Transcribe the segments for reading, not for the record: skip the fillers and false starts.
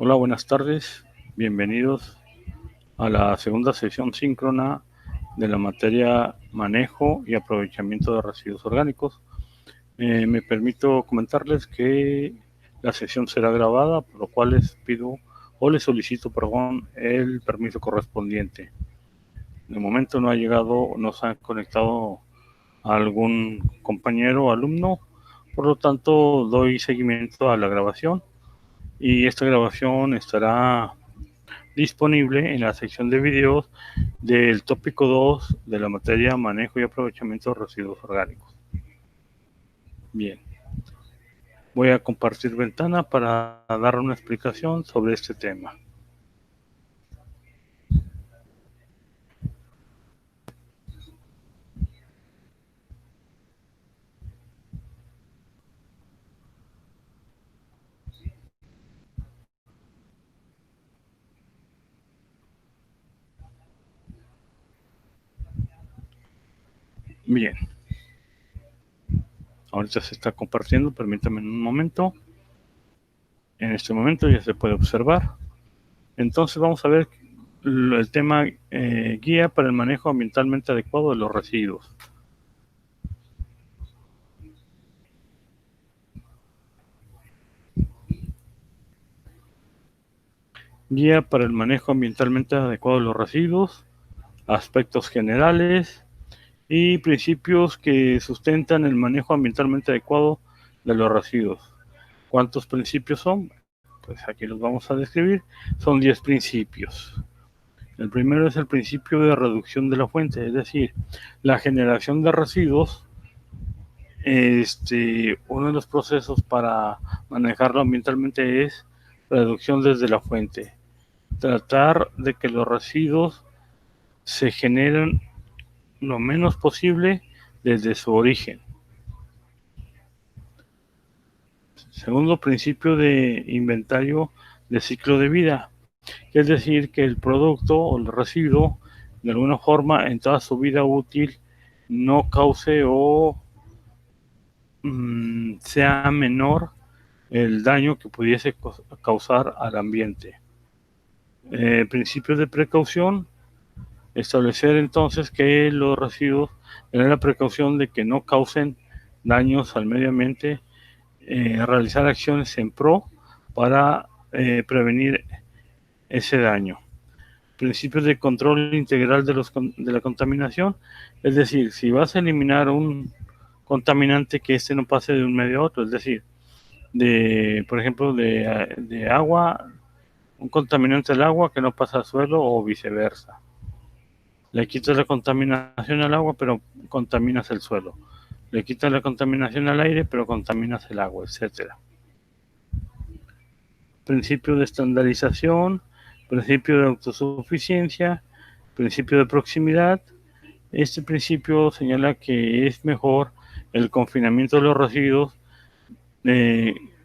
Hola, buenas tardes. Bienvenidos a la segunda sesión síncrona de la materia manejo y aprovechamiento de residuos orgánicos. Me permito comentarles que la sesión será grabada, por lo cual les pido o les solicito, el permiso correspondiente. De momento no ha llegado, no se ha conectado a algún compañero o alumno, por lo tanto doy seguimiento a la grabación y esta grabación estará disponible en la sección de videos del tópico 2 de la materia manejo y aprovechamiento de residuos orgánicos. Bien, voy a compartir ventana para dar una explicación sobre este tema. Bien, ahorita se está compartiendo, permítanme un momento. En este momento ya se puede observar. Entonces vamos a ver el tema guía para el manejo ambientalmente adecuado de los residuos. Guía para el manejo ambientalmente adecuado de los residuos, aspectos generales y principios que sustentan el manejo ambientalmente adecuado de los residuos. ¿Cuántos principios son? Pues aquí los vamos a describir. Son 10 principios. El primero es el principio de reducción de la fuente, es decir, la generación de residuos. Uno de los procesos para manejarlo ambientalmente es reducción desde la fuente. Tratar de que los residuos se generen lo menos posible desde su origen. Segundo principio de inventario de ciclo de vida, es decir, que el producto o el residuo, de alguna forma, en toda su vida útil, no cause o sea menor el daño que pudiese causar al ambiente. Principios de precaución, establecer entonces que los residuos tengan la precaución de que no causen daños al medio ambiente, realizar acciones en pro para prevenir ese daño. Principios de control integral de la contaminación, es decir, si vas a eliminar un contaminante, que este no pase de un medio a otro, es decir, por ejemplo, de agua, un contaminante del agua que no pasa al suelo o viceversa. Le quitas la contaminación al agua, pero contaminas el suelo. Le quitas la contaminación al aire, pero contaminas el agua, etcétera. Principio de estandarización, principio de autosuficiencia, principio de proximidad. Este principio señala que es mejor el confinamiento de los residuos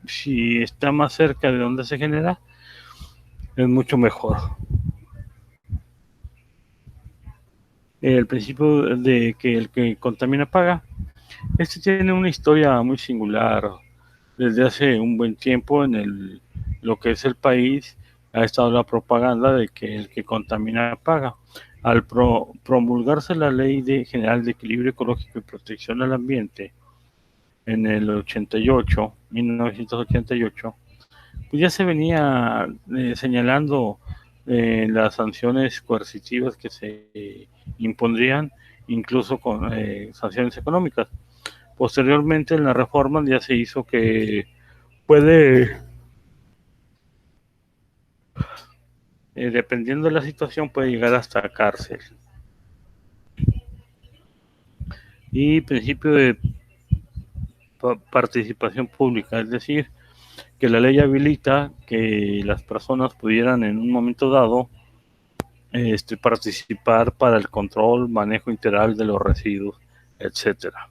si está más cerca de donde se genera, es mucho mejor. El principio de que el que contamina paga, este tiene una historia muy singular. Desde hace un buen tiempo lo que es el país ha estado la propaganda de que el que contamina paga. Al promulgarse la Ley General de Equilibrio Ecológico y Protección al Ambiente en el 1988, pues ya se venía señalando las sanciones coercitivas que se impondrían, incluso con sanciones económicas. Posteriormente, en la reforma ya se hizo que puede, dependiendo de la situación, puede llegar hasta cárcel. Y principio de participación pública, es decir, que la ley habilita que las personas pudieran en un momento dado participar para el control, manejo integral de los residuos, etcétera.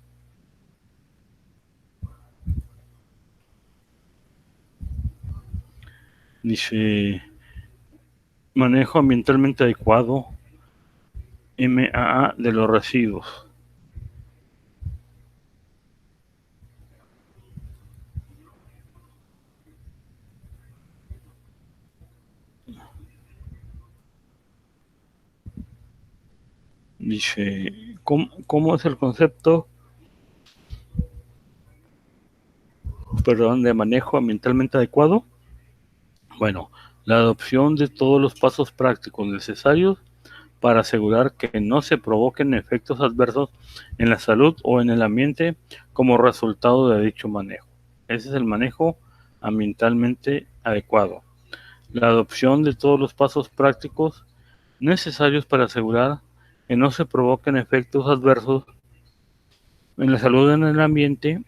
Dice, manejo ambientalmente adecuado, MAA, de los residuos. Dice, ¿cómo es el concepto, de manejo ambientalmente adecuado? Bueno, la adopción de todos los pasos prácticos necesarios para asegurar que no se provoquen efectos adversos en la salud o en el ambiente como resultado de dicho manejo. Ese es el manejo ambientalmente adecuado. La adopción de todos los pasos prácticos necesarios para asegurar que no se provoquen efectos adversos en la salud, en el ambiente,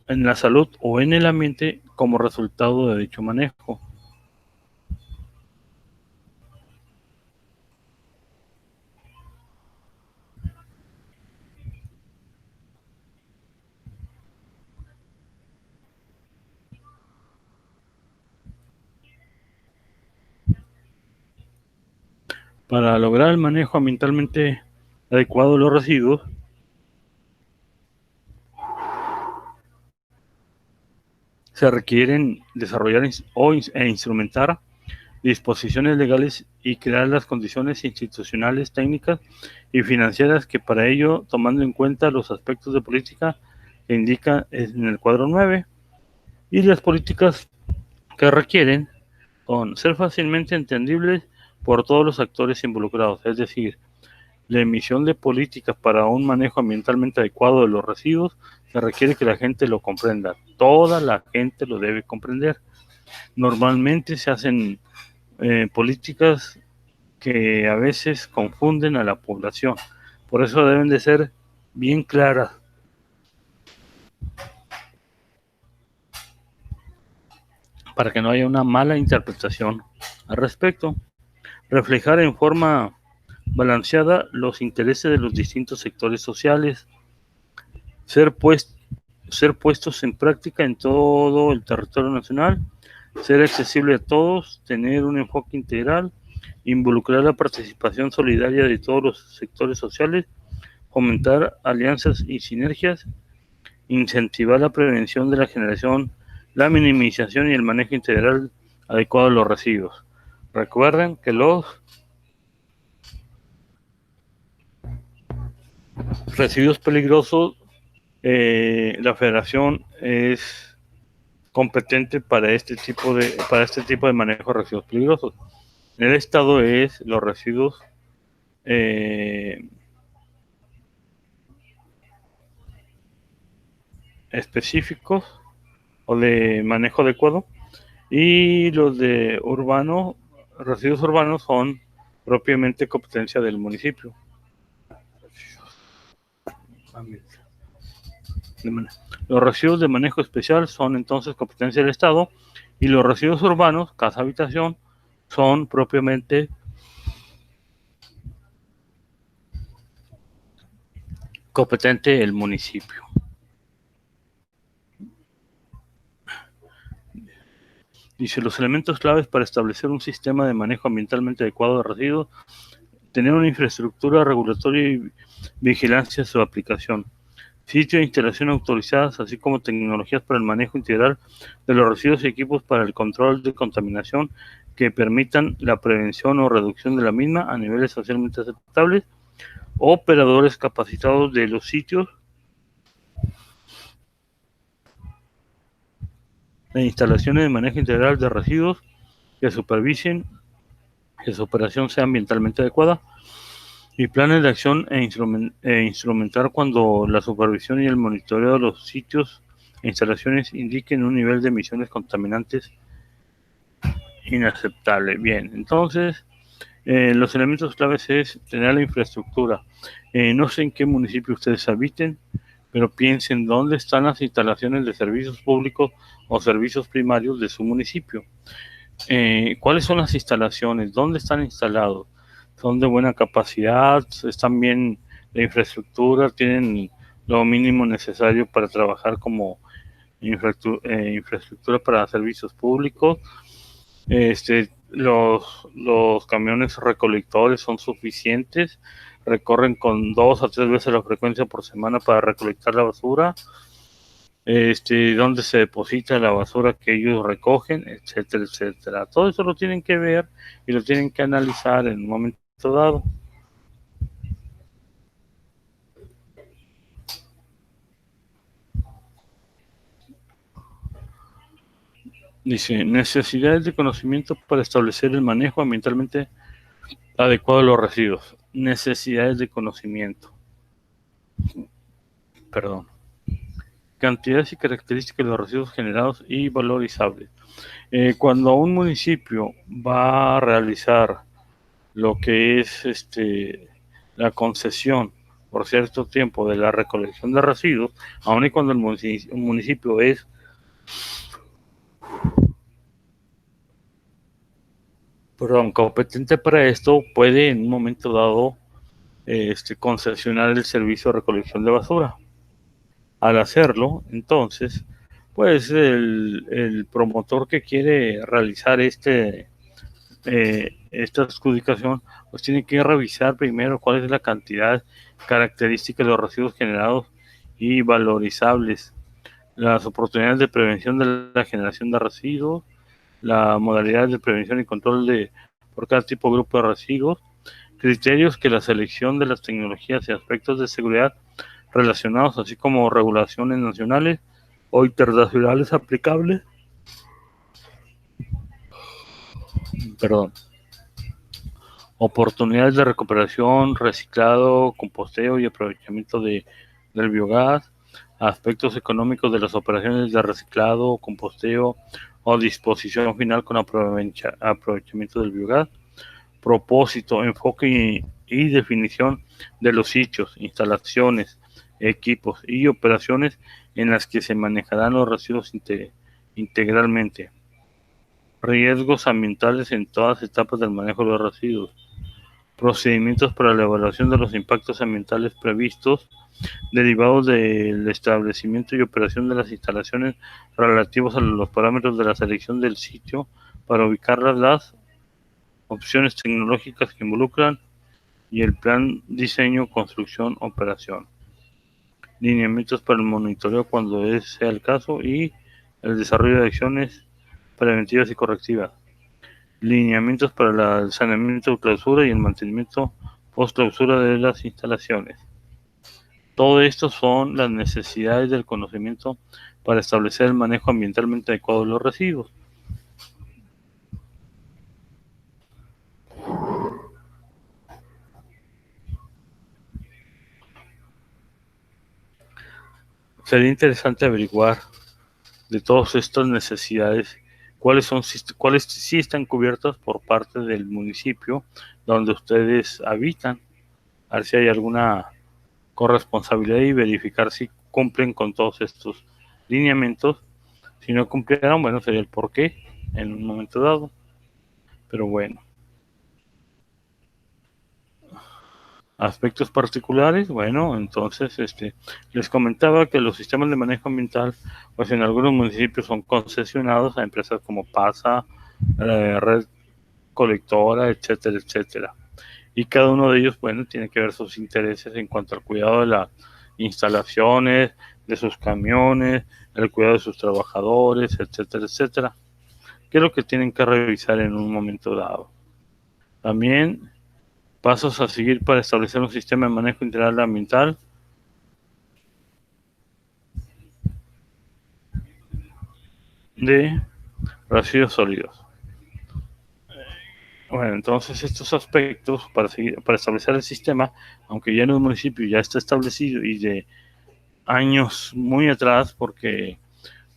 en la salud o en el ambiente como resultado de dicho manejo. Para lograr el manejo ambientalmente adecuado de los residuos, se requieren desarrollar e instrumentar disposiciones legales y crear las condiciones institucionales, técnicas y financieras que para ello, tomando en cuenta los aspectos de política que indica en el cuadro 9 y las políticas que requieren con ser fácilmente entendibles por todos los actores involucrados, es decir, la emisión de políticas para un manejo ambientalmente adecuado de los residuos se requiere que la gente lo comprenda. Toda la gente lo debe comprender. Normalmente se hacen políticas que a veces confunden a la población. Por eso deben de ser bien claras para que no haya una mala interpretación al respecto. Reflejar en forma balanceada los intereses de los distintos sectores sociales, ser, pues, ser puestos en práctica en todo el territorio nacional, ser accesible a todos, tener un enfoque integral, involucrar la participación solidaria de todos los sectores sociales, fomentar alianzas y sinergias, incentivar la prevención de la generación, la minimización y el manejo integral adecuado de los residuos. Recuerden que los residuos peligrosos, la Federación es competente para este tipo de manejo de residuos peligrosos. En el estado es los residuos específicos o de manejo adecuado, y los de residuos urbanos son propiamente competencia del municipio. Los residuos de manejo especial son entonces competencia del Estado, y los residuos urbanos, casa habitación, son propiamente competente el municipio. Dice, los elementos claves para establecer un sistema de manejo ambientalmente adecuado de residuos: tener una infraestructura regulatoria y vigilancia de su aplicación, sitio de instalación autorizadas, así como tecnologías para el manejo integral de los residuos y equipos para el control de contaminación que permitan la prevención o reducción de la misma a niveles socialmente aceptables, operadores capacitados de los sitios e instalaciones de manejo integral de residuos que supervisen que su operación sea ambientalmente adecuada, y planes de acción instrumentar cuando la supervisión y el monitoreo de los sitios e instalaciones indiquen un nivel de emisiones contaminantes inaceptable. Bien, entonces los elementos claves es tener la infraestructura. No sé en qué municipio ustedes habiten, pero piensen dónde están las instalaciones de servicios públicos o servicios primarios de su municipio. ¿Cuáles son las instalaciones? ¿Dónde están instalados? ¿Son de buena capacidad? ¿Están bien de infraestructura? ¿Tienen lo mínimo necesario para trabajar como infraestructura para servicios públicos? Los camiones recolectores son suficientes, recorren con 2 a 3 veces la frecuencia por semana para recolectar la basura, dónde se deposita la basura que ellos recogen, etcétera, etcétera. Todo eso lo tienen que ver y lo tienen que analizar en un momento dado. Dice, necesidades de conocimiento para establecer el manejo ambientalmente adecuado de los residuos. Necesidades de conocimiento. Perdón. Cantidades y características de los residuos generados y valorizables. Cuando un municipio va a realizar lo que es la concesión por cierto tiempo de la recolección de residuos, aun y cuando el municipio es competente para esto, puede en un momento dado concesionar el servicio de recolección de basura. Al hacerlo, entonces, pues el promotor que quiere realizar esta adjudicación, pues tiene que revisar primero cuál es la cantidad característica de los residuos generados y valorizables, las oportunidades de prevención de la generación de residuos, la modalidad de prevención y control por cada tipo de grupo de residuos, criterios que la selección de las tecnologías y aspectos de seguridad relacionados, así como regulaciones nacionales o internacionales aplicables, perdón, oportunidades de recuperación, reciclado, composteo y aprovechamiento del biogás, aspectos económicos de las operaciones de reciclado, composteo o disposición final con aprovechamiento del biogás, propósito, enfoque y definición de los sitios, instalaciones, equipos y operaciones en las que se manejarán los residuos integralmente, riesgos ambientales en todas etapas del manejo de los residuos, procedimientos para la evaluación de los impactos ambientales previstos derivados del establecimiento y operación de las instalaciones relativos a los parámetros de la selección del sitio para ubicar las opciones tecnológicas que involucran y el plan diseño, construcción, operación. Lineamientos para el monitoreo cuando sea el caso y el desarrollo de acciones preventivas y correctivas. Lineamientos para el saneamiento de clausura y el mantenimiento post clausura de las instalaciones. Todo esto son las necesidades del conocimiento para establecer el manejo ambientalmente adecuado de los residuos. Sería interesante averiguar de todas estas necesidades cuáles sí están cubiertas por parte del municipio donde ustedes habitan, a ver si hay alguna corresponsabilidad y verificar si cumplen con todos estos lineamientos. Si no cumplieran, bueno, sería el porqué en un momento dado. Pero bueno, aspectos particulares, bueno, entonces les comentaba que los sistemas de manejo ambiental, pues en algunos municipios son concesionados a empresas como PASA, Red Colectora, etcétera, etcétera. Y cada uno de ellos, bueno, tiene que ver sus intereses en cuanto al cuidado de las instalaciones, de sus camiones, el cuidado de sus trabajadores, etcétera, etcétera. ¿Qué es lo que tienen que revisar en un momento dado? También pasos a seguir para establecer un sistema de manejo integral ambiental. De residuos sólidos. Bueno, entonces estos aspectos para establecer el sistema, aunque ya en un municipio ya está establecido y de años muy atrás, porque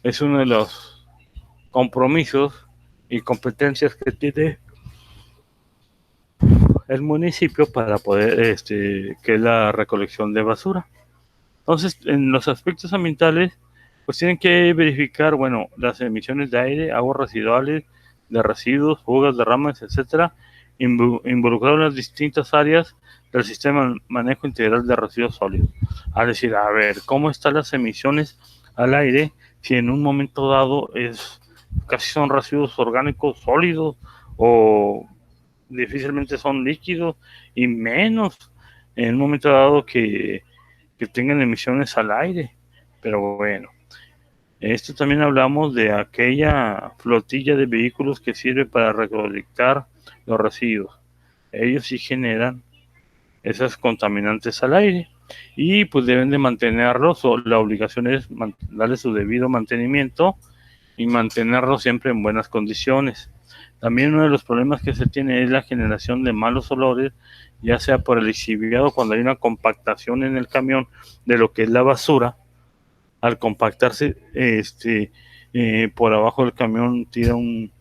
es uno de los compromisos y competencias que tiene el municipio para poder, que es la recolección de basura. Entonces, en los aspectos ambientales, pues tienen que verificar, bueno, las emisiones de aire, aguas residuales, de residuos, fugas, derrames, etcétera, involucrado en las distintas áreas del sistema de manejo integral de residuos sólidos. Es decir, a ver, ¿cómo están las emisiones al aire si en un momento dado casi son residuos orgánicos sólidos o difícilmente son líquidos y menos en un momento dado que tengan emisiones al aire? Pero bueno, esto también hablamos de aquella flotilla de vehículos que sirve para recolectar los residuos. Ellos sí generan esas contaminantes al aire y pues deben de mantenerlos, o la obligación es darles su debido mantenimiento y mantenerlo siempre en buenas condiciones. También uno de los problemas que se tiene es la generación de malos olores, ya sea por el lixiviado, cuando hay una compactación en el camión de lo que es la basura. Al compactarse por abajo del camión tira un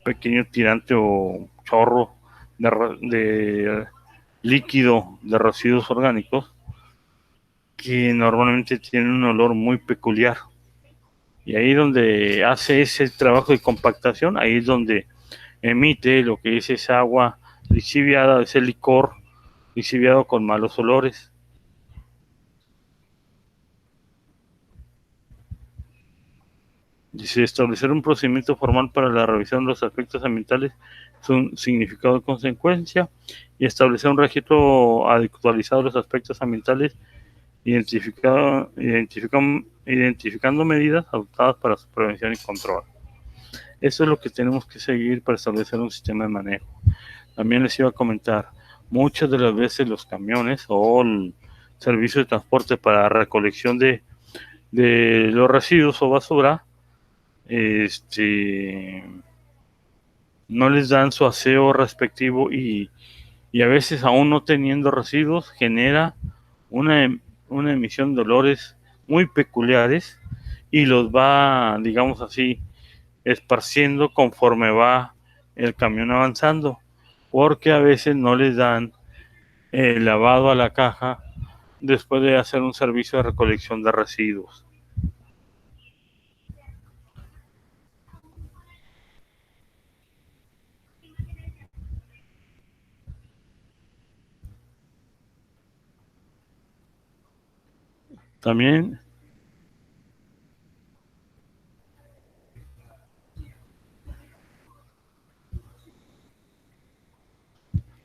pequeño tirante o chorro de líquido de residuos orgánicos que normalmente tienen un olor muy peculiar. Y ahí donde hace ese trabajo de compactación, ahí es donde emite lo que es esa agua lixiviada, ese licor lixiviado con malos olores. Dice, establecer un procedimiento formal para la revisión de los aspectos ambientales es un significado de consecuencia, y establecer un registro actualizado de los aspectos ambientales identificando medidas adoptadas para su prevención y control. Eso es lo que tenemos que seguir para establecer un sistema de manejo. También les iba a comentar, muchas de las veces los camiones o el servicio de transporte para recolección de los residuos o basura, no les dan su aseo respectivo, y a veces, aún no teniendo residuos, genera una, una emisión de olores muy peculiares, y los va, digamos así, esparciendo conforme va el camión avanzando, porque a veces no les dan el lavado a la caja después de hacer un servicio de recolección de residuos. También,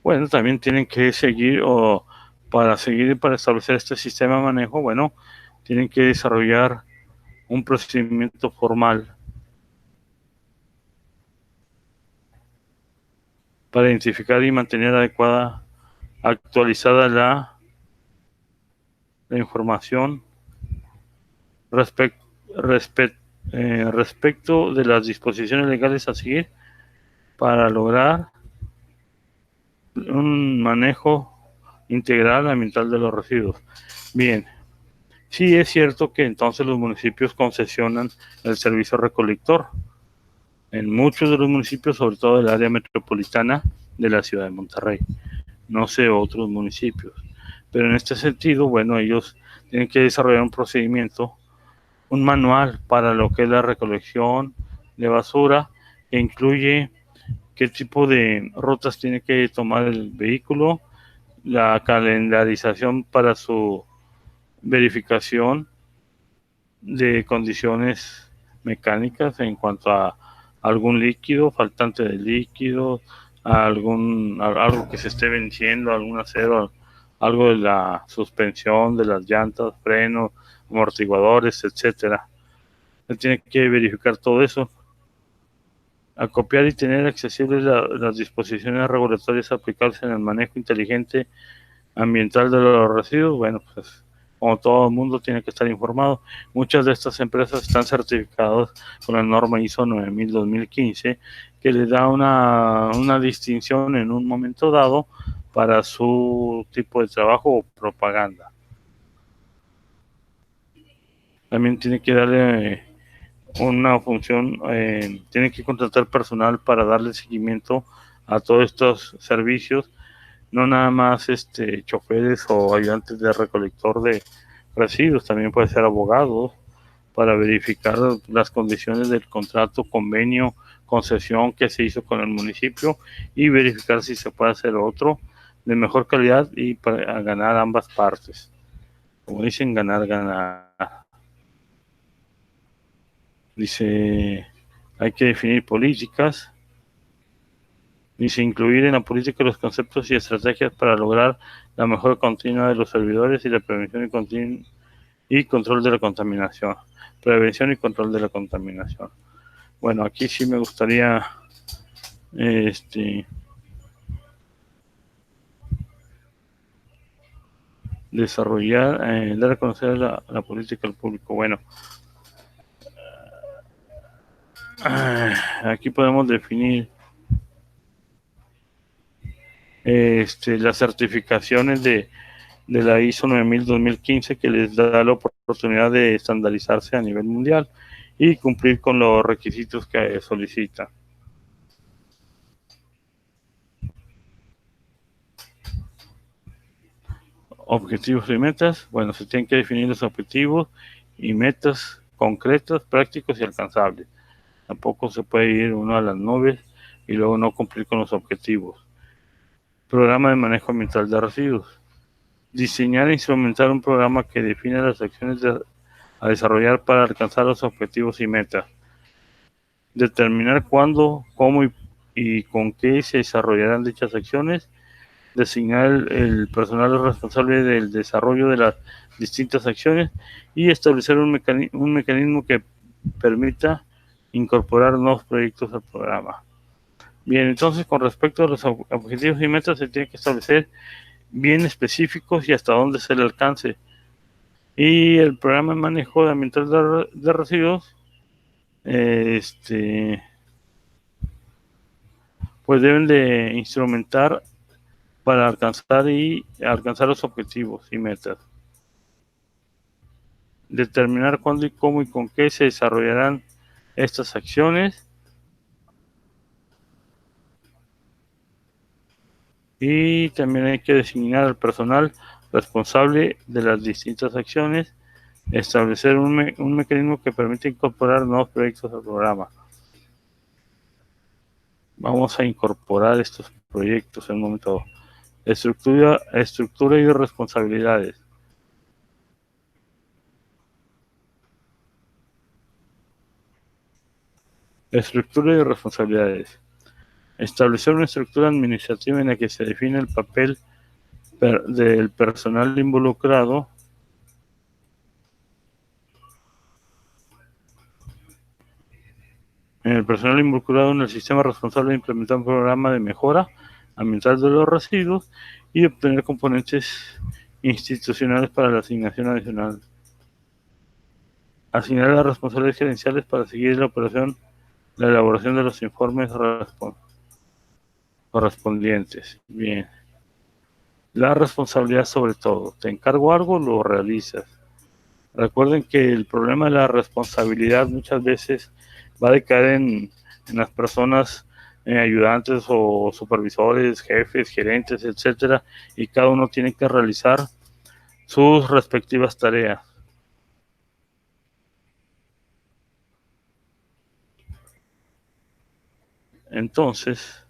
bueno, también tienen que seguir, o para establecer este sistema de manejo, bueno, tienen que desarrollar un procedimiento formal para identificar y mantener actualizada la información respect, respect, respecto de las disposiciones legales a seguir para lograr un manejo integral ambiental de los residuos. Bien, sí es cierto que entonces los municipios concesionan el servicio recolector en muchos de los municipios, sobre todo del área metropolitana de la ciudad de Monterrey. No sé otros municipios, pero en este sentido, bueno, ellos tienen que desarrollar un procedimiento, un manual para lo que es la recolección de basura, que incluye qué tipo de rutas tiene que tomar el vehículo, la calendarización para su verificación de condiciones mecánicas en cuanto a algún líquido, faltante de líquido, algo que se esté venciendo, algún acero, algo de la suspensión, de las llantas, frenos, amortiguadores, etcétera. Él tiene que verificar todo eso, acopiar y tener accesibles las disposiciones regulatorias aplicables en el manejo inteligente ambiental de los residuos. Bueno, pues como todo el mundo tiene que estar informado. Muchas de estas empresas están certificadas con la norma ISO 9000-2015, que les da una distinción en un momento dado para su tipo de trabajo o propaganda. También tiene que darle una función, tiene que contratar personal para darle seguimiento a todos estos servicios, no nada más choferes o ayudantes de recolector de residuos, también puede ser abogados para verificar las condiciones del contrato, convenio, concesión que se hizo con el municipio, y verificar si se puede hacer otro de mejor calidad y para ganar ambas partes. Como dicen, ganar, ganar. Dice, hay que definir políticas. Dice, incluir en la política los conceptos y estrategias para lograr la mejora continua de los servidores y la prevención y control de la contaminación. Prevención y control de la contaminación. Bueno, aquí sí me gustaría desarrollar, dar a conocer la política al público. Bueno, Aquí podemos definir las certificaciones de la ISO 9000-2015 que les da la oportunidad de estandarizarse a nivel mundial y cumplir con los requisitos que solicita. Objetivos y metas. Bueno, se tienen que definir los objetivos y metas concretos, prácticos y alcanzables. Tampoco se puede ir uno a las nubes y luego no cumplir con los objetivos. Programa de manejo ambiental de residuos. Diseñar e instrumentar un programa que define las acciones a desarrollar para alcanzar los objetivos y metas. Determinar cuándo, cómo y con qué se desarrollarán dichas acciones. Designar el personal responsable del desarrollo de las distintas acciones y establecer un mecanismo que permita incorporar nuevos proyectos al programa. Bien, entonces con respecto a los objetivos y metas se tiene que establecer bien específicos y hasta dónde se le alcance. Y el programa de manejo ambiental de residuos, pues deben de instrumentar para alcanzar los objetivos y metas. Determinar cuándo y cómo y con qué se desarrollarán estas acciones. Y también hay que designar al personal responsable de las distintas acciones, establecer un mecanismo que permite incorporar nuevos proyectos al programa. Vamos a incorporar estos proyectos en un momento. Estructura y responsabilidades. Estructura y responsabilidades. Establecer una estructura administrativa en la que se define el papel del personal involucrado en el sistema responsable de implementar un programa de mejora ambiental de los residuos y obtener componentes institucionales para la asignación adicional. Asignar las responsabilidades gerenciales para seguir la elaboración de los informes correspondientes. Bien. La responsabilidad sobre todo. Te encargo algo, lo realizas. Recuerden que el problema de la responsabilidad muchas veces va a decaer en las personas ayudantes o supervisores, jefes, gerentes, etcétera, y cada uno tiene que realizar sus respectivas tareas. Entonces,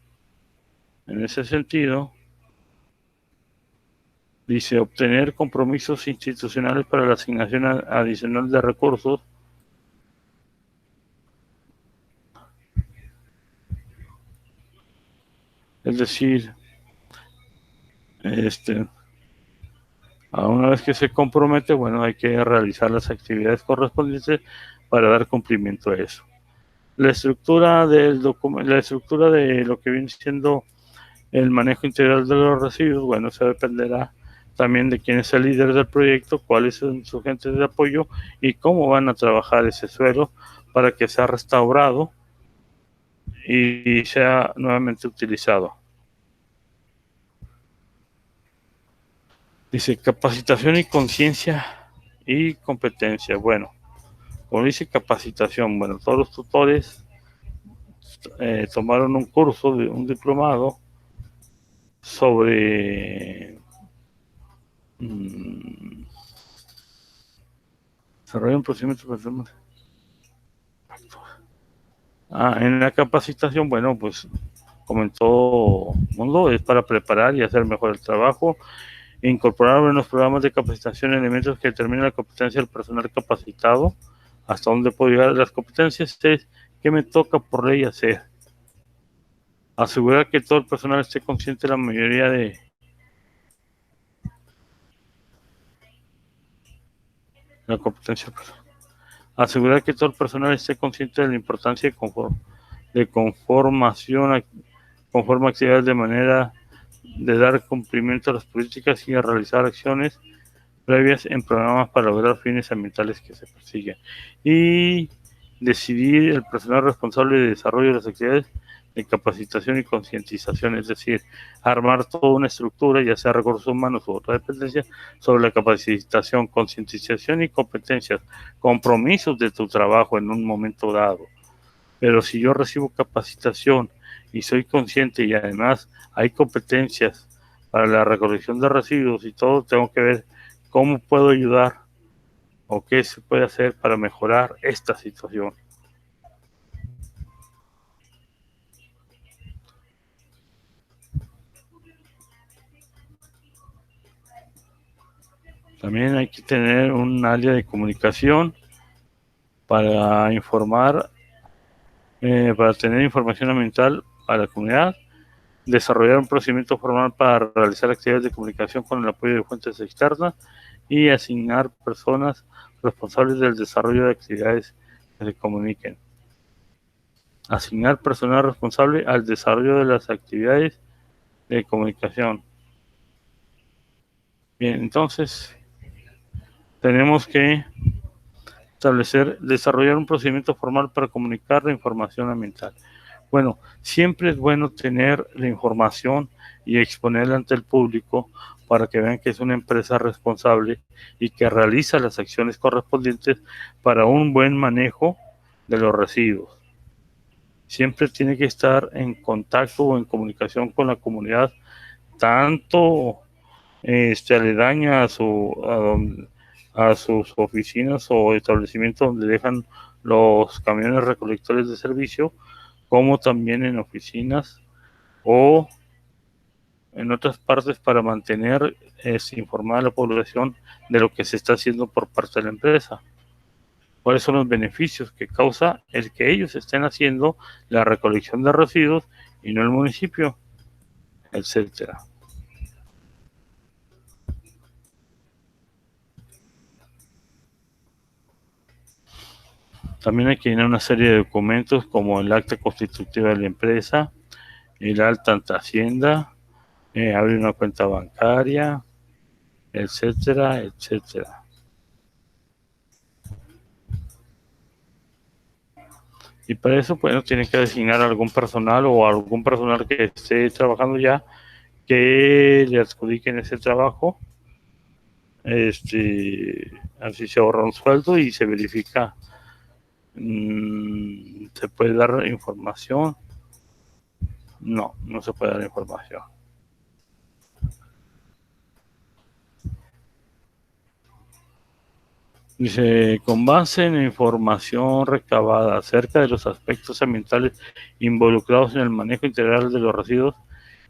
en ese sentido, dice obtener compromisos institucionales para la asignación adicional de recursos. Es decir, a una vez que se compromete, bueno, hay que realizar las actividades correspondientes para dar cumplimiento a eso. La estructura la estructura de lo que viene siendo el manejo integral de los residuos, bueno, se dependerá también de quién es el líder del proyecto, cuáles son sus agentes de apoyo y cómo van a trabajar ese suelo para que sea restaurado y sea nuevamente utilizado. Dice capacitación y conciencia y competencia. Bueno, como dice capacitación, bueno, todos los tutores tomaron un curso, un diplomado sobre desarrollo un procedimiento en la capacitación, bueno, pues como en todo mundo, es para preparar y hacer mejor el trabajo e incorporar en los programas de capacitación elementos que determinen la competencia del personal capacitado, hasta dónde puedo llegar. Las competencias es que me toca por ley hacer. Asegurar que todo el personal esté consciente de la mayoría de la competencia. Asegurar que todo el personal esté consciente de la importancia de conformación, conforma actividades de manera de dar cumplimiento a las políticas y a realizar acciones previas en programas para lograr fines ambientales que se persiguen. Y decidir el personal responsable de desarrollo de las actividades de capacitación y concientización, es decir, armar toda una estructura, ya sea recursos humanos u otra dependencia, sobre la capacitación, concientización y competencias, compromisos de tu trabajo en un momento dado. Pero si yo recibo capacitación y soy consciente y además hay competencias para la recolección de residuos y todo, tengo que ver cómo puedo ayudar o qué se puede hacer para mejorar esta situación. También hay que tener un área de comunicación para informar, para tener información ambiental para la comunidad, desarrollar un procedimiento formal para realizar actividades de comunicación con el apoyo de fuentes externas y asignar personas responsables del desarrollo de actividades que se comuniquen. Asignar personal responsable al desarrollo de las actividades de comunicación. Bien, entonces tenemos que desarrollar un procedimiento formal para comunicar la información ambiental. Bueno, siempre es bueno tener la información y exponerla ante el público para que vean que es una empresa responsable y que realiza las acciones correspondientes para un buen manejo de los residuos. Siempre tiene que estar en contacto o en comunicación con la comunidad, tanto aledaña a sus oficinas o establecimientos donde dejan los camiones recolectores de servicio, como también en oficinas o en otras partes para mantener informada a la población de lo que se está haciendo por parte de la empresa. ¿Cuáles son los beneficios que causa el que ellos estén haciendo la recolección de residuos y no el municipio, etcétera? También hay que llenar una serie de documentos como el acta constitutiva de la empresa, el alta ante Hacienda, abrir una cuenta bancaria, etcétera, etcétera. Y para eso, bueno, tienen que designar algún personal o algún personal que esté trabajando ya, que le adjudiquen ese trabajo. Así se ahorra un sueldo y se verifica. ¿Se puede dar información? No, no se puede dar información. Dice, con base en información recabada acerca de los aspectos ambientales involucrados en el manejo integral de los residuos,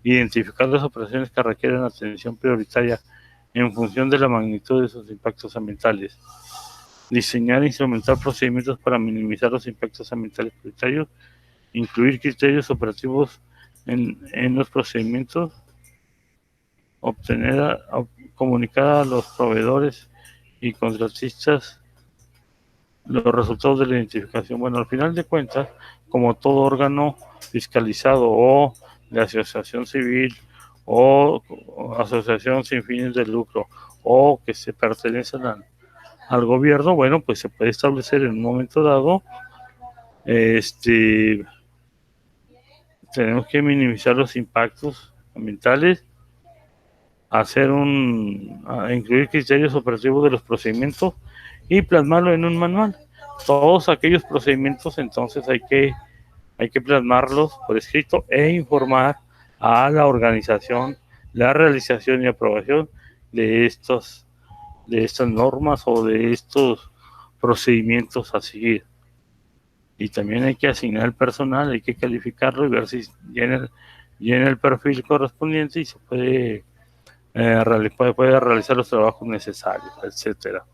identificar las operaciones que requieren atención prioritaria en función de la magnitud de sus impactos ambientales. Diseñar e instrumentar procedimientos para minimizar los impactos ambientales prioritarios, incluir criterios operativos en los procedimientos, comunicar a los proveedores y contratistas los resultados de la identificación. Bueno, al final de cuentas, como todo órgano fiscalizado o de asociación civil o asociación sin fines de lucro o que se pertenecen al gobierno, bueno, pues se puede establecer en un momento dado, tenemos que minimizar los impactos ambientales, incluir criterios operativos de los procedimientos y plasmarlo en un manual. Todos aquellos procedimientos entonces hay que plasmarlos por escrito e informar a la organización la realización y aprobación de estas normas o de estos procedimientos a seguir. Y también hay que asignar el personal, hay que calificarlo y ver si llena el perfil correspondiente y se puede realizar los trabajos necesarios, etcétera.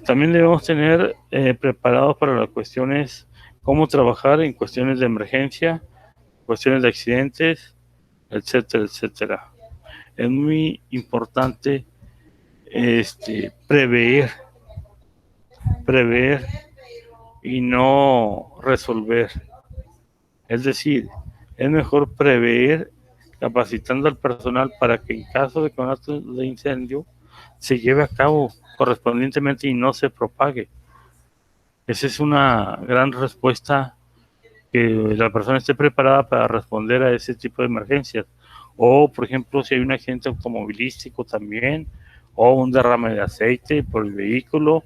También debemos tener preparados para las cuestiones, cómo trabajar en cuestiones de emergencia, cuestiones de accidentes, etcétera, etcétera. Es muy importante prever y no resolver. Es decir, es mejor prever capacitando al personal para que en caso de conato de incendio se lleve a cabo correspondientemente y no se propague. Esa es una gran respuesta, que la persona esté preparada para responder a ese tipo de emergencias. O, por ejemplo, si hay un accidente automovilístico también, o un derrame de aceite por el vehículo,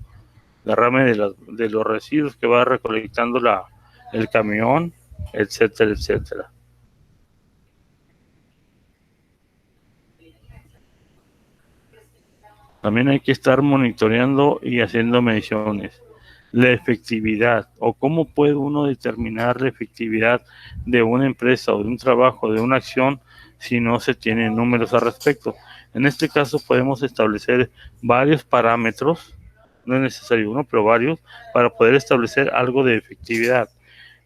derrame de los residuos que va recolectando el camión, etcétera, etcétera. También hay que estar monitoreando y haciendo mediciones. La efectividad, o cómo puede uno determinar la efectividad de una empresa o de un trabajo, de una acción, si no se tienen números al respecto. En este caso podemos establecer varios parámetros, no es necesario uno, pero varios, para poder establecer algo de efectividad.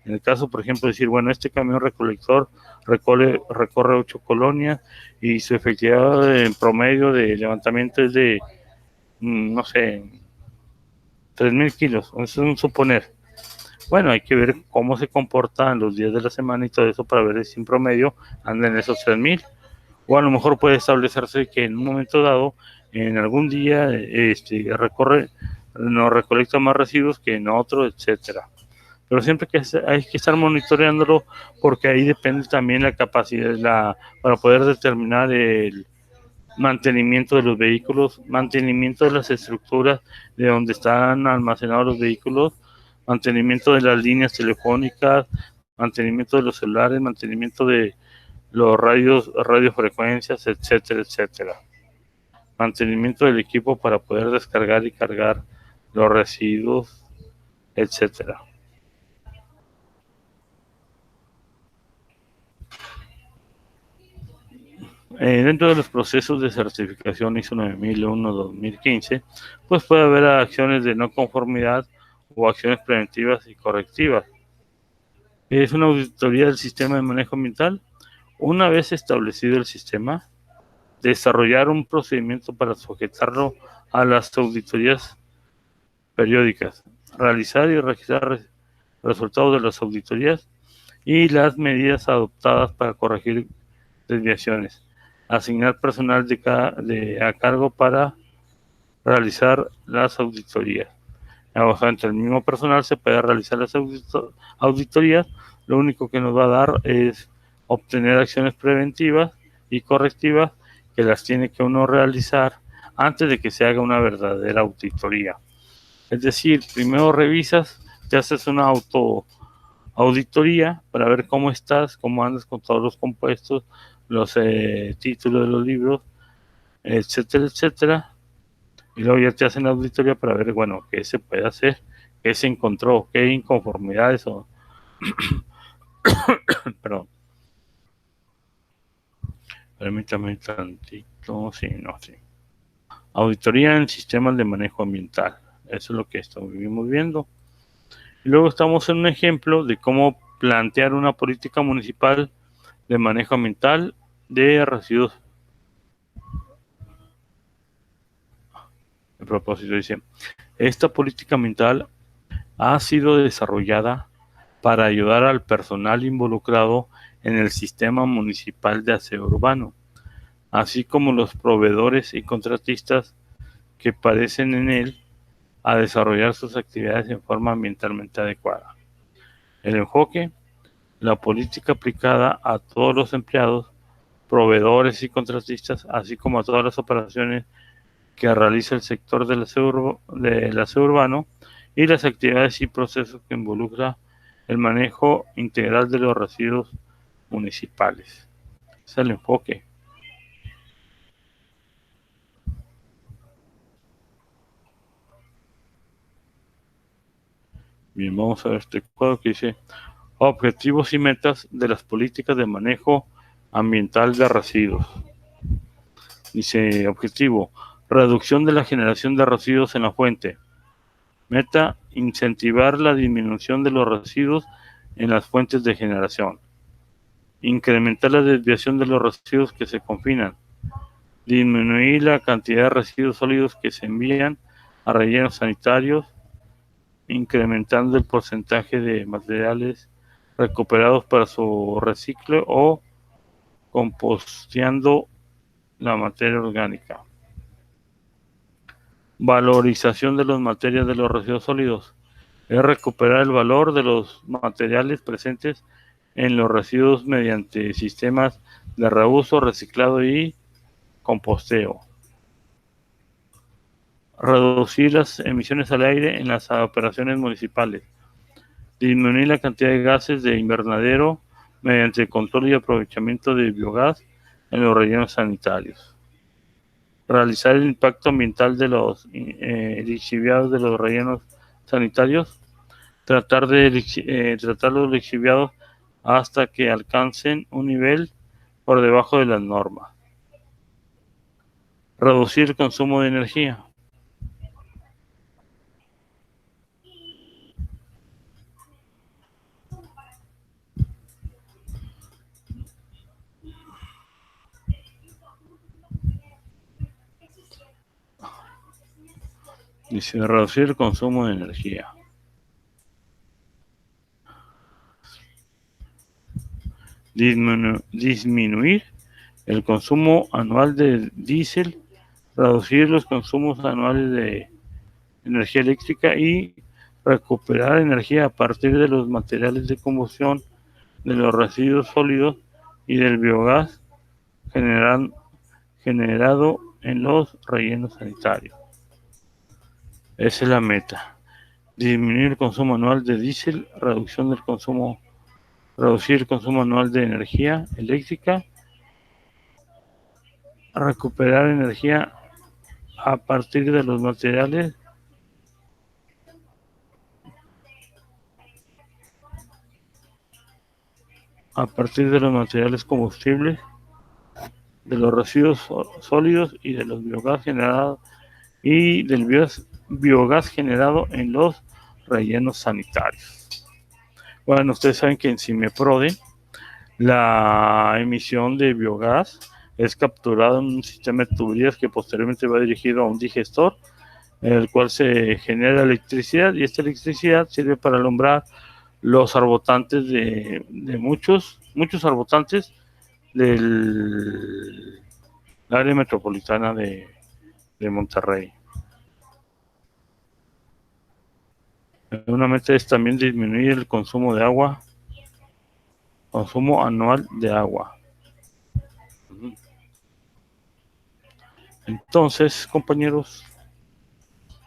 En el caso, por ejemplo, decir, bueno, este camión recolector recorre 8 colonias y su efectividad en promedio de levantamiento es de, no sé, 3,000 kilos. Eso es un suponer. Bueno, hay que ver cómo se comportan los días de la semana y todo eso para ver si en promedio andan en esos 3,000. O a lo mejor puede establecerse que en un momento dado, en algún día, no recolecta más residuos que en otro, etcétera. Pero siempre hay que estar monitoreándolo, porque ahí depende también la capacidad para poder determinar el mantenimiento de los vehículos, mantenimiento de las estructuras de donde están almacenados los vehículos, mantenimiento de las líneas telefónicas, mantenimiento de los celulares, mantenimiento de los radiofrecuencias, etcétera, etcétera. Mantenimiento del equipo para poder descargar y cargar los residuos, etcétera. Dentro de los procesos de certificación ISO 9001-2015, pues puede haber acciones de no conformidad o acciones preventivas y correctivas. Es una auditoría del sistema de manejo ambiental. Una vez establecido el sistema, desarrollar un procedimiento para sujetarlo a las auditorías periódicas, realizar y registrar resultados de las auditorías y las medidas adoptadas para corregir desviaciones, asignar personal a cargo para realizar las auditorías. O sea, entre el mismo personal se puede realizar las auditorías. Lo único que nos va a dar es obtener acciones preventivas y correctivas, que las tiene que uno realizar antes de que se haga una verdadera auditoría. Es decir, primero revisas, te haces una auditoría para ver cómo estás, cómo andas con todos los compuestos, los títulos de los libros, etcétera, etcétera. Y luego ya te hacen la auditoría para ver, bueno, qué se puede hacer, qué se encontró, qué inconformidades o... Perdón, permítame tantito, sí, no, sí. Auditoría en sistemas de manejo ambiental. Eso es lo que estamos viendo. Y luego estamos en un ejemplo de cómo plantear una política municipal de manejo ambiental de residuos. A propósito, dice, esta política ambiental ha sido desarrollada para ayudar al personal involucrado en el sistema municipal de aseo urbano, así como los proveedores y contratistas que parecen en él, a desarrollar sus actividades en forma ambientalmente adecuada. El enfoque: la política aplicada a todos los empleados, proveedores y contratistas, así como a todas las operaciones que realiza el sector del aseo urbano, y las actividades y procesos que involucra el manejo integral de los residuos municipales. Ese es el enfoque. Bien, vamos a ver este cuadro que dice objetivos y metas de las políticas de manejo ambiental de residuos. Dice objetivo: reducción de la generación de residuos en la fuente. Meta: incentivar la disminución de los residuos en las fuentes de generación. Incrementar la desviación de los residuos que se confinan. Disminuir la cantidad de residuos sólidos que se envían a rellenos sanitarios, incrementando el porcentaje de materiales recuperados para su reciclo o composteando la materia orgánica. Valorización de las materias de los residuos sólidos. Es recuperar el valor de los materiales presentes en los residuos mediante sistemas de reuso, reciclado y composteo. Reducir las emisiones al aire en las operaciones municipales. Disminuir la cantidad de gases de invernadero mediante el control y aprovechamiento de biogás en los rellenos sanitarios. Realizar el impacto ambiental de los lixiviados de los rellenos sanitarios. Tratar los lixiviados hasta que alcancen un nivel por debajo de las normas. Reducir el consumo de energía. Dice reducir el consumo de energía. Disminuir el consumo anual de diésel, reducir los consumos anuales de energía eléctrica y recuperar energía a partir de los materiales de combustión, de los residuos sólidos y del biogás generado en los rellenos sanitarios. Esa es la meta. Disminuir el consumo anual de diésel, reducir el consumo anual de energía eléctrica, recuperar energía a partir de los materiales combustibles, de los residuos sólidos y de los biogás generados y del biogás generado en los rellenos sanitarios. Bueno, ustedes saben que en CIMEPRODE la emisión de biogás es capturada en un sistema de tuberías que posteriormente va dirigido a un digestor, en el cual se genera electricidad, y esta electricidad sirve para alumbrar los arbotantes de muchos arbotantes del área metropolitana de Monterrey. Una meta es también disminuir el consumo de agua, consumo anual de agua. Entonces, compañeros,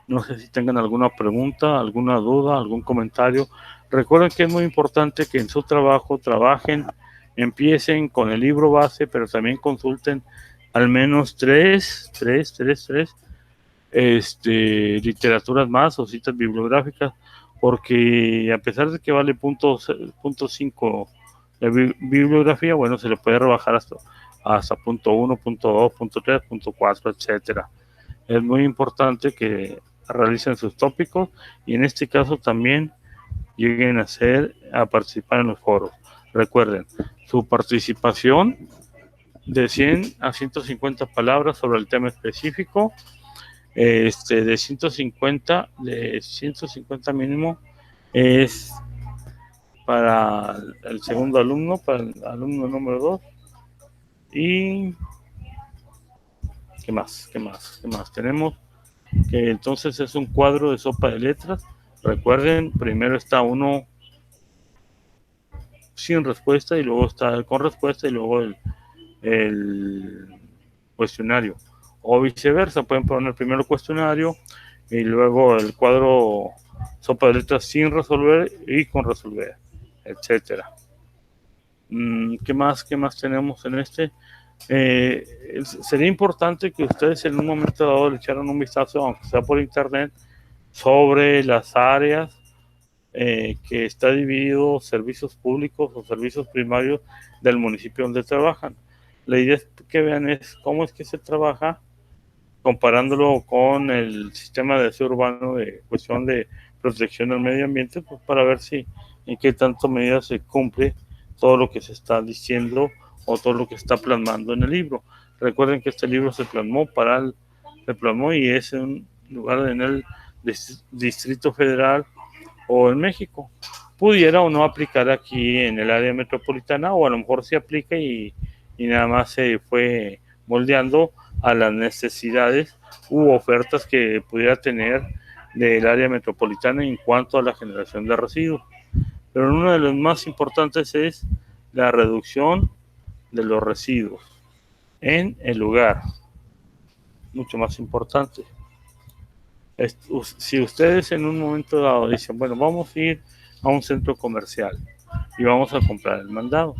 no sé si tengan alguna pregunta, alguna duda, algún comentario. Recuerden que es muy importante que en su trabajo trabajen, empiecen con el libro base, pero también consulten al menos tres literaturas más o citas bibliográficas, porque a pesar de que vale punto 5 la bibliografía, bueno, se le puede rebajar hasta punto 1, punto 2, punto 3, punto 4, etcétera. Es muy importante que realicen sus tópicos y en este caso también lleguen a participar en los foros. Recuerden, su participación de 100 a 150 palabras sobre el tema específico, de 150 mínimo, es para el segundo alumno, para el alumno número 2. Y ¿qué más tenemos? Que entonces es un cuadro de sopa de letras. Recuerden, primero está uno sin respuesta y luego está el con respuesta y luego el cuestionario, o viceversa. Pueden poner primero el cuestionario y luego el cuadro sopa de letras sin resolver y con resolver, etcétera. ¿Qué más tenemos en este? Sería importante que ustedes en un momento dado le echaran un vistazo, aunque sea por internet, sobre las áreas que está dividido servicios públicos o servicios primarios del municipio donde trabajan. La idea es que vean cómo es que se trabaja, comparándolo con el sistema de aseo urbano de cuestión de protección del medio ambiente, pues para ver si en qué tanto medida se cumple todo lo que se está diciendo o todo lo que está plasmando en el libro. Recuerden que este libro se plasmó y es en un lugar en el Distrito Federal o en México. Pudiera o no aplicar aquí en el área metropolitana, o a lo mejor se aplica y nada más se fue moldeando a las necesidades u ofertas que pudiera tener del área metropolitana en cuanto a la generación de residuos. Pero uno de los más importantes es la reducción de los residuos en el lugar. Mucho más importante. Si ustedes en un momento dado dicen, bueno, vamos a ir a un centro comercial y vamos a comprar el mandado,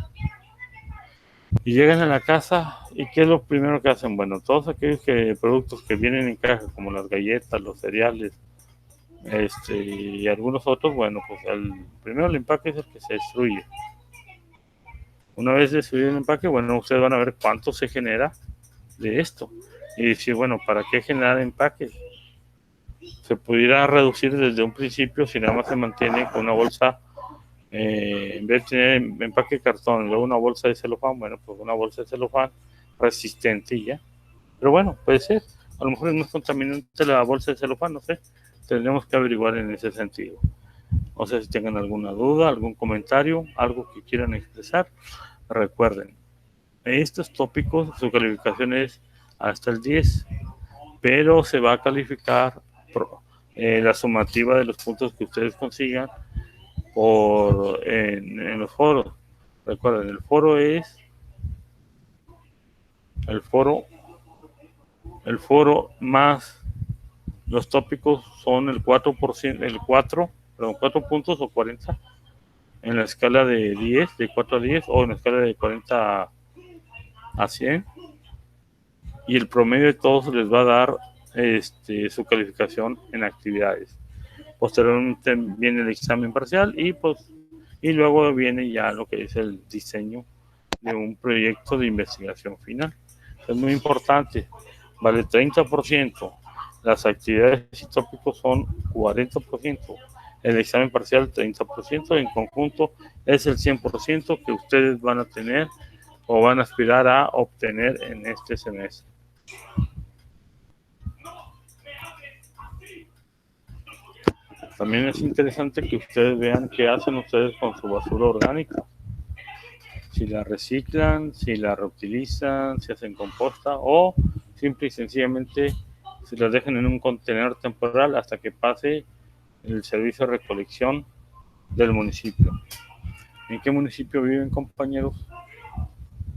y llegan a la casa, ¿y qué es lo primero que hacen? Bueno, todos aquellos productos que vienen en caja, como las galletas, los cereales, y algunos otros, bueno, pues primero el empaque es el que se destruye. Una vez destruido el empaque, bueno, ustedes van a ver cuánto se genera de esto. Y decir, bueno, ¿para qué generar empaques? Se pudiera reducir desde un principio si nada más se mantiene con una bolsa, en vez de tener empaque de cartón, luego una bolsa de celofán, bueno, pues una bolsa de celofán resistente y ya. Pero bueno, puede ser. A lo mejor es más contaminante la bolsa de celofán, no sé. Tendremos que averiguar en ese sentido. No sé si tengan alguna duda, algún comentario, algo que quieran expresar. Recuerden, estos tópicos, su calificación es hasta el 10, pero se va a calificar la sumativa de los puntos que ustedes consigan en los foros. Recuerden, el foro más los tópicos son el 4%, el 4 puntos o 40 en la escala de 10, de 4 a 10, o en la escala de 40 a 100, y el promedio de todos les va a dar su calificación en actividades. Posteriormente viene el examen parcial y luego viene ya lo que es el diseño de un proyecto de investigación final. Es muy importante, vale 30%, las actividades y tópicos son 40%, el examen parcial 30%, en conjunto es el 100% que ustedes van a tener o van a aspirar a obtener en este semestre. También es interesante que ustedes vean qué hacen ustedes con su basura orgánica. Si la reciclan, si la reutilizan, si hacen composta o simple y sencillamente si las dejan en un contenedor temporal hasta que pase el servicio de recolección del municipio. ¿En qué municipio viven, compañeros?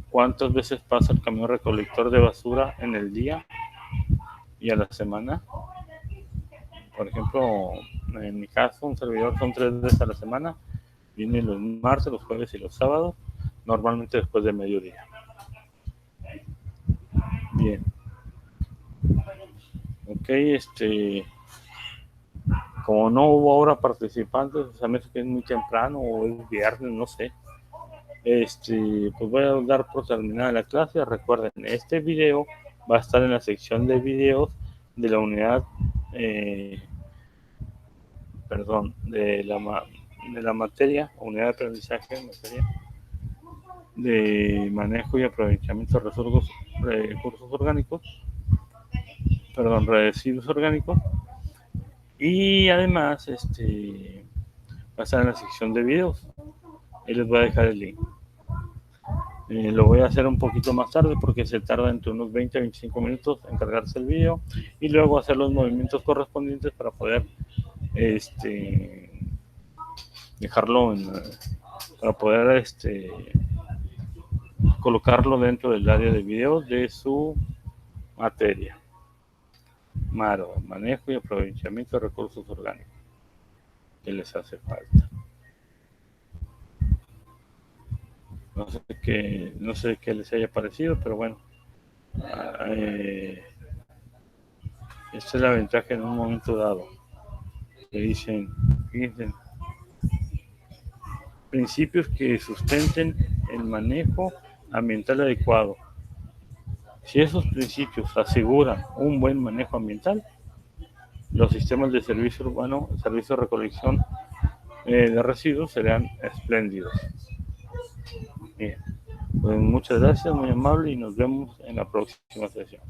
¿Cuántas veces pasa el camión recolector de basura en el día y a la semana? Por ejemplo, en mi caso, un servidor son 3 veces a la semana. Viene los martes, los jueves y los sábados, normalmente después de mediodía. Bien. Ok, como no hubo ahora participantes, o sea, me parece que es muy temprano o es viernes, no sé. Pues voy a dar por terminada la clase. Recuerden, este video va a estar en la sección de videos de la unidad, de la materia, unidad de aprendizaje, materia de manejo y aprovechamiento de recursos orgánicos, residuos orgánicos, y además va a estar en la sección de videos. Ahí les voy a dejar el link. Lo voy a hacer un poquito más tarde porque se tarda entre unos 20 a 25 minutos en cargarse el video y luego hacer los movimientos correspondientes para poder dejarlo para poder colocarlo dentro del área de videos de su materia. Manejo y aprovechamiento de recursos orgánicos, que les hace falta. No sé qué les haya parecido, pero bueno, esta es la ventaja en un momento dado. Que dicen, fíjense, principios que sustenten el manejo ambiental adecuado. Si esos principios aseguran un buen manejo ambiental, los sistemas de servicio urbano, servicio de recolección de residuos serán espléndidos. Bien, pues muchas gracias, muy amable, y nos vemos en la próxima sesión.